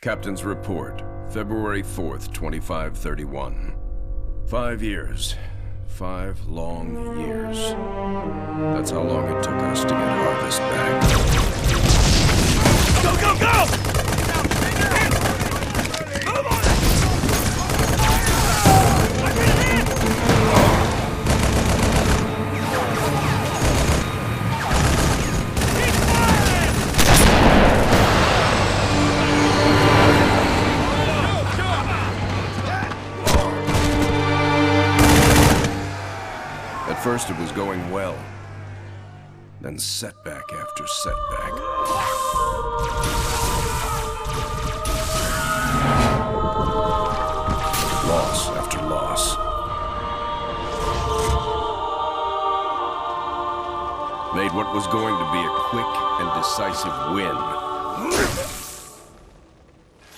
Captain's report, February 4th, 2531. 5 years. 5 long years. That's how long it took us to get Harvest back. Go, go, go! Move on! At first it was going well. Then setback after setback. Loss after loss. Made what was going to be a quick and decisive win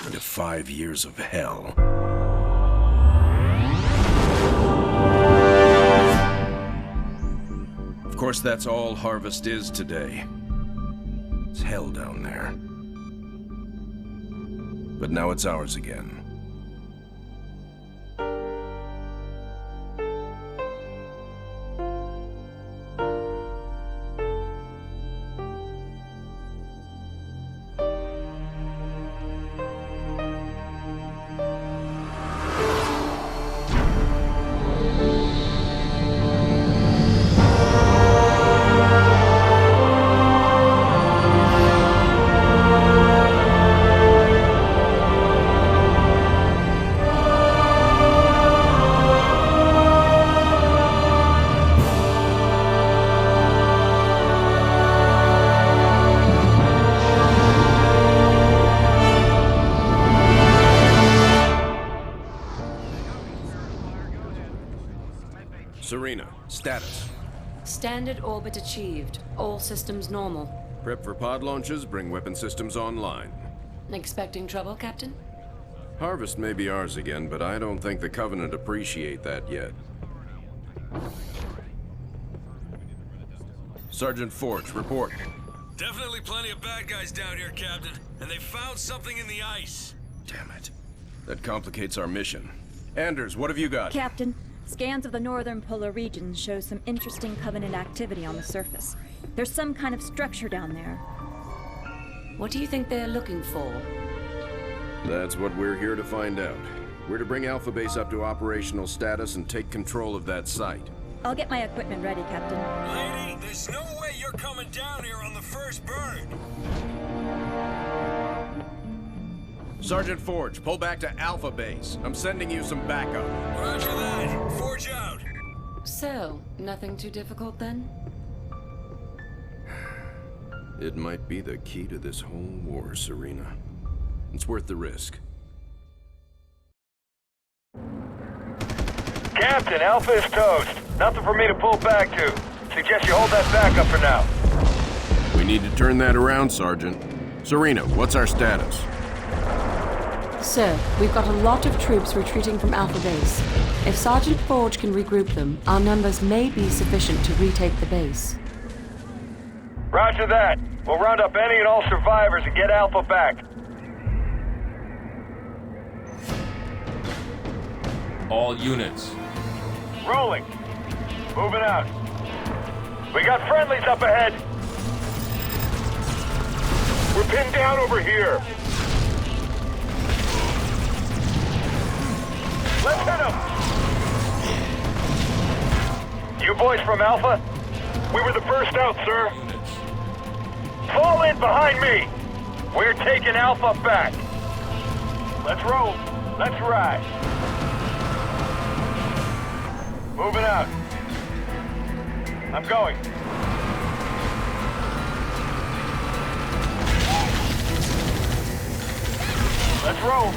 into 5 years of hell. Of course, that's all Harvest is today. It's hell down there. But now it's ours again. Serena, status. Standard orbit achieved. All systems normal. Prep for pod launches, bring weapon systems online. Expecting trouble, Captain? Harvest may be ours again, but I don't think the Covenant appreciate that yet. Sergeant Forge, report. Definitely plenty of bad guys down here, Captain. And they found something in the ice. Damn it. That complicates our mission. Anders, what have you got? Captain, scans of the northern polar regions show some interesting Covenant activity on the surface. There's some kind of structure down there. What do you think they're looking for? That's what we're here to find out. We're to bring Alpha Base up to operational status and take control of that site. I'll get my equipment ready, Captain. Lady, there's no way you're coming down here on the first bird. Sergeant Forge, pull back to Alpha Base. I'm sending you some backup. Roger that. Forge out. So, nothing too difficult then? It might be the key to this whole war, Serena. It's worth the risk. Captain, Alpha is toast. Nothing for me to pull back to. Suggest you hold that backup for now. We need to turn that around, Sergeant. Serena, what's our status? Sir, we've got a lot of troops retreating from Alpha Base. If Sergeant Forge can regroup them, our numbers may be sufficient to retake the base. Roger that. We'll round up any and all survivors and get Alpha back. All units. Rolling. Moving out. We got friendlies up ahead. We're pinned down over here. Let's hit them! You boys from Alpha? We were the first out, sir. Fall in behind me! We're taking Alpha back. Let's roll. Let's ride. Moving out. I'm going. Let's roll.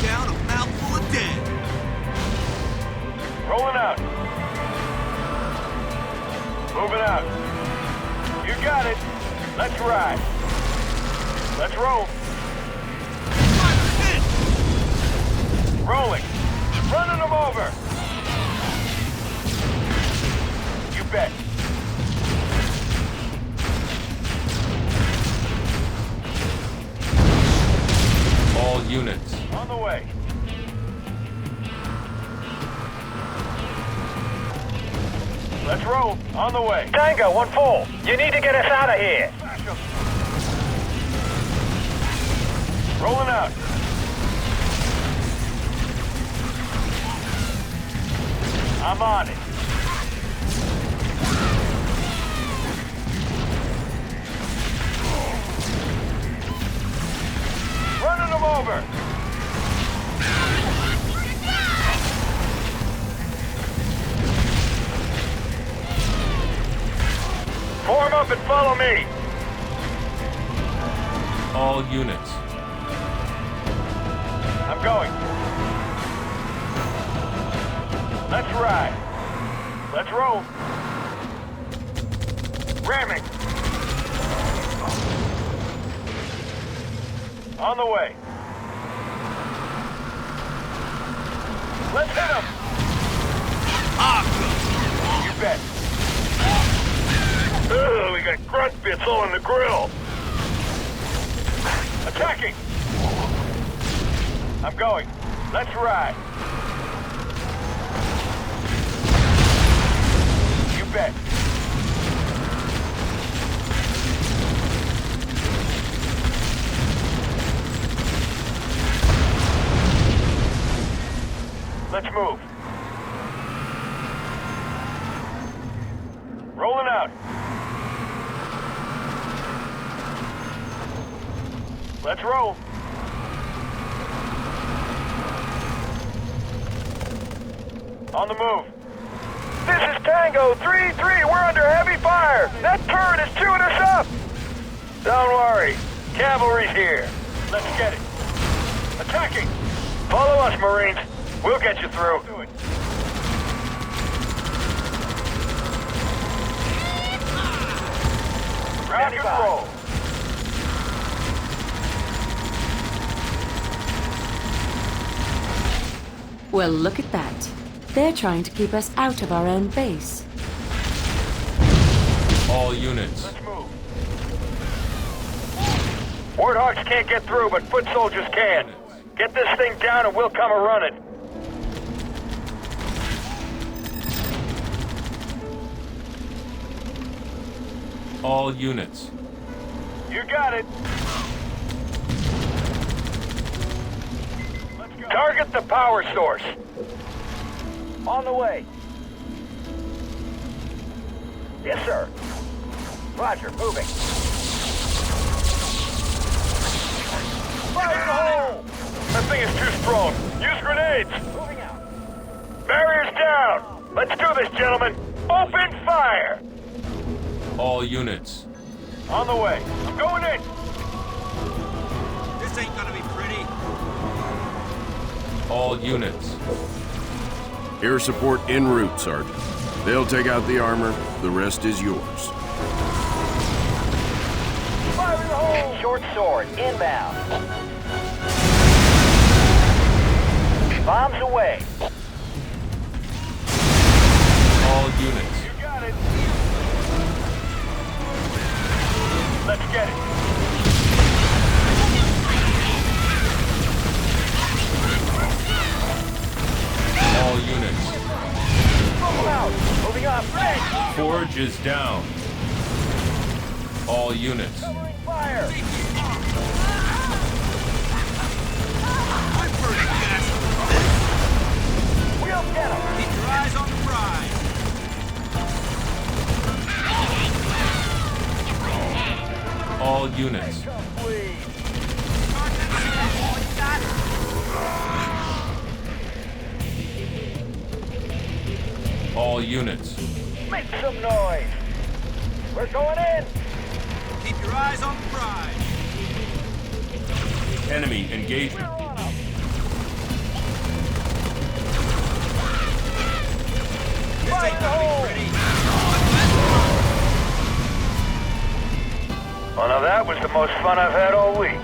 Down a mouthful of dead. Rolling out. Moving out. You got it. Let's ride. Let's roll. Rolling. Running them over. You bet. units. On the way. Let's roll. On the way. Tango, 1-4. You need to get us out of here. Rolling out. I'm on it. Running them over. Form up and follow me. All units. I'm going. Let's ride. Let's roll. Ramming. On the way. Let's hit him. You bet. Ugh, we got grunt bits all in the grill. Attacking. I'm going. Let's ride. You bet. Let's move. Rolling out. Let's roll. On the move. This is Tango 3-3. We're under heavy fire. That turret is chewing us up. Don't worry. Cavalry's here. Let's get it. Attacking. Follow us, Marines. We'll get you through. Rock and roll. Well, look at that. They're trying to keep us out of our own base. All units. Let's move. Warthogs can't get through, but foot soldiers can. Get this thing down and we'll come a-running. All units. You got it. Let's go. Target the power source. On the way. Yes, sir. Roger, moving. Fire in the hole! That thing is too strong. Use grenades. Moving out. Barriers down. Let's do this, gentlemen. Open fire. All units. On the way. I'm going in. This ain't gonna be pretty. All units. Air support en route, Sergeant. They'll take out the armor. The rest is yours. Fire in the hole! Short sword, inbound. Bombs away. All units. You got it. Let's get it. All units. Move out. Moving up. Red. Forge is down. All units. Covering fire. I'm pretty fast. We'll get him. Keep your eyes on the prize. All units. Complete. All units. Make some noise. We're going in. Keep your eyes on the prize. Enemy We're engagement. on them. This Fire ain't in the gonna hole. be pretty. Well, now that was the most fun I've had all week.